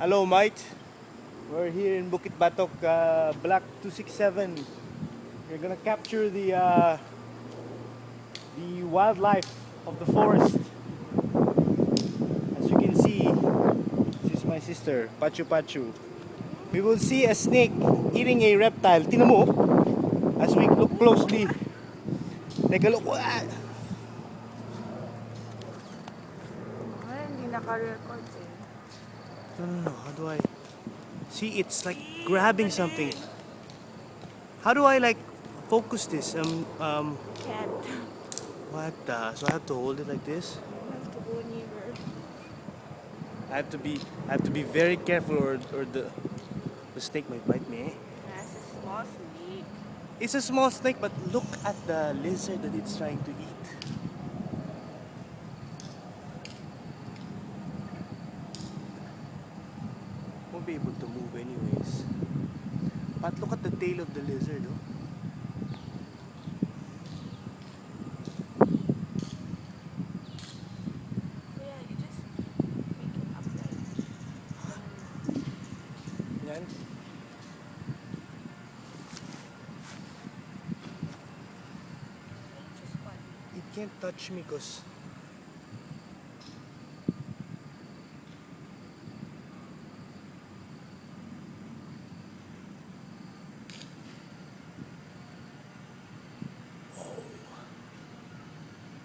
Hello, mate. We're here in Bukit Batok, Block 267. We're gonna capture the wildlife of the forest. As you can see, this is my sister, Pachu Pachu. We will see a snake eating a reptile. Tingnan mo, as we look closely. Take a look. Ay, hindi naka-record eh. No. How do I see? It's like grabbing something. How do I like focus this? Can't. What the? So I have to hold it like this. You have to go nearer. I have to be very careful, or the snake might bite me. That's a small snake. It's a small snake, but look at the lizard that it's trying to eat. Won't be able to move anyways. But look at the tail of the lizard, oh. Yeah, you just make it upright. Yan. Just one. It can't touch me because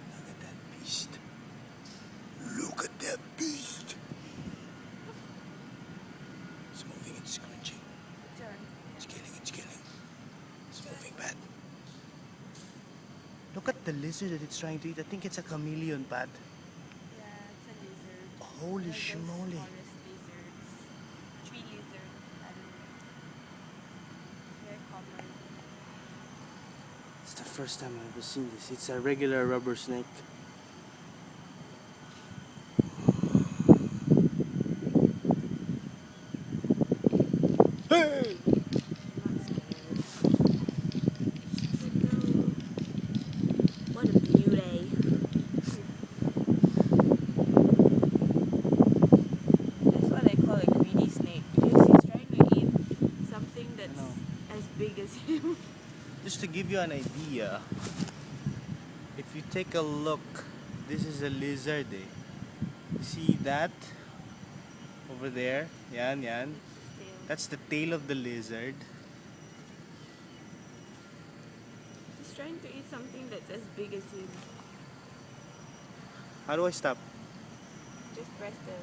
look at that beast. Look at that beast. It's moving, it's scrunching. Turn. It's killing. It's moving bad. Look at the lizard that it's trying to eat. I think it's a chameleon, Pat. Yeah, it's a lizard. Holy One of the schmoly. smallest lizards. Tree lizard. Very common. It's the first time I've ever seen this. It's a regular rubber snake. Hey! I'm not scared. What a beauty. That's what I call a greedy snake because he's trying to eat something that's know. as big as him. Just to give you an idea, if you take a look, this is a lizard, eh? See that? Over there? Yan. It's his tail. That's the tail of the lizard. He's trying to eat something that's as big as him. How do I stop? Just press the